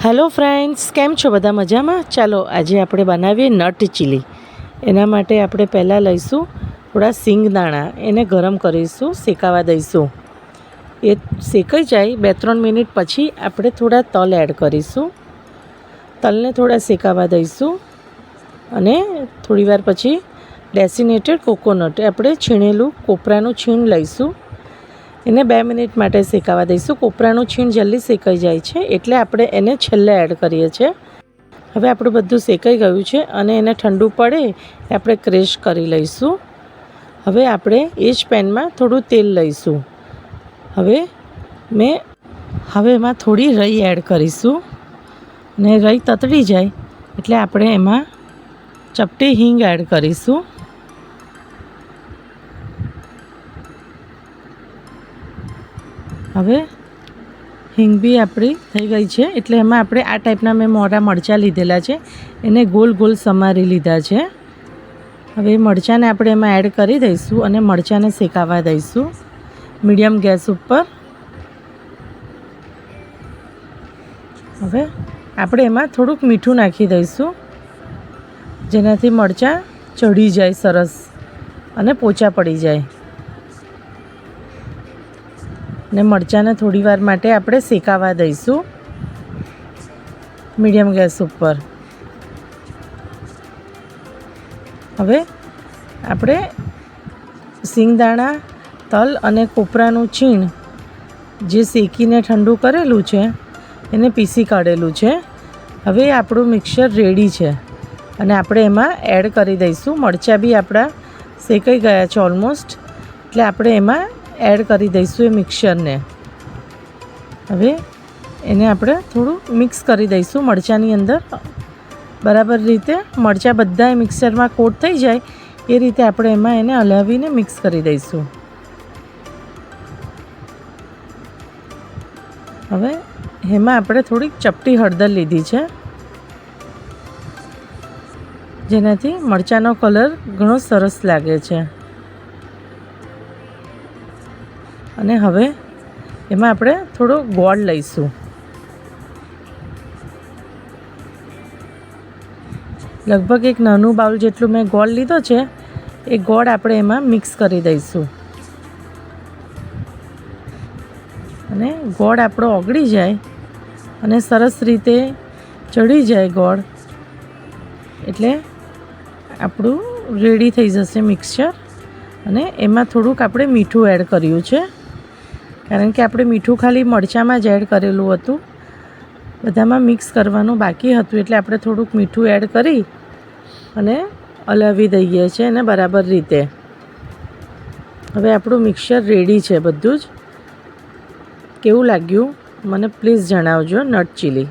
Hello friends, કેમ છો બધા? મજામાં? ચાલો આજે આપણે બનાવીએ નટ ચીલી. એના માટે આપણે પહેલાં લઈશું થોડા સિંગદાણા, એને ગરમ કરીશું, શેકાવા દઈશું. એ શેકાઈ જાય 2-3 મિનિટ પછી આપણે થોડા તલ એડ કરીશું. તલને થોડા શેકાવા દઈશું અને થોડીવાર પછી ડેસિનેટેડ કોકોનટ, આપણે છીણેલું કોપરાનું છીણ લઈશું. એને 2 મિનિટ માટે શેકાવા દઈશું. કોપરાનું છીણ જલ્દી શેકાઈ જાય છે એટલે આપણે એને છેલ્લે એડ કરીએ છીએ. હવે આપણું બધું શેકાઈ ગયું છે અને એને ઠંડુ પડે આપણે ક્રેશ કરી લઈશું. હવે આપણે એ જ પેનમાં થોડું તેલ લઈશું. હવે એમાં થોડી રઈ એડ કરીશું અને રઈ તતડી જાય એટલે આપણે એમાં ચપટી હિંગ એડ કરીશું. હવે હિંગ બી આપણી થઈ ગઈ છે એટલે એમાં આપણે આ ટાઈપના મેં મોટા મરચાં લીધેલા છે, એને ગોલ ગોલ સમારી લીધા છે. હવે મરચાંને આપણે એમાં એડ કરી દઈશું અને મરચાંને શેકાવા દઈશું મીડિયમ ગેસ ઉપર. હવે આપણે એમાં થોડુંક મીઠું નાખી દઈશું જેનાથી મરચાં ચડી જાય સરસ અને પોચા પડી જાય. ને મરચાંને થોડીવાર માટે આપણે શેકાવા દઈશું મીડિયમ ગેસ ઉપર. હવે આપણે સિંગદાણા, તલ અને કોપરાનું છીણ જે શેકીને ઠંડુ કરેલું છે એને પીસી કાઢેલું છે. હવે આપણું મિક્સર રેડી છે અને આપણે એમાં એડ કરી દઈશું. મરચાં બી આપણા શેકાઈ ગયા છે ઓલમોસ્ટ, એટલે આપણે એમાં એડ કરી દઈશું એ મિક્સરને. હવે એને આપણે થોડું મિક્સ કરી દઈશું મરચાંની અંદર. બરાબર રીતે મરચાં બધા મિક્સરમાં કોટ થઈ જાય એ રીતે આપણે એમાં એને હલાવીને મિક્સ કરી દઈશું. હવે એમાં આપણે થોડીક ચપટી હળદર લીધી છે જેનાથી મરચાંનો કલર ઘણો સરસ લાગે છે. અને હવે એમાં આપણે થોડો ગોળ લઈશું. લગભગ એક નાનું બાઉલ જેટલું મેં ગોળ લીધો છે. એ ગોળ આપણે એમાં મિક્સ કરી દઈશું અને ગોળ આપણો ઓગળી જાય અને સરસ રીતે ચડી જાય ગોળ એટલે આપણું રેડી થઈ જશે મિક્સચર. અને એમાં થોડુંક આપણે મીઠું એડ કર્યું છે કારણ કે આપણે મીઠું ખાલી મરચાંમાં જ એડ કરેલું હતું, બધામાં મિક્સ કરવાનું બાકી હતું એટલે આપણે થોડુંક મીઠું એડ કરી અને હલાવી દઈએ છીએ એને બરાબર રીતે. હવે આપણું મિક્સર રેડી છે બધું જ. કેવું લાગ્યું મને પ્લીઝ જણાવજો નટ ચીલી.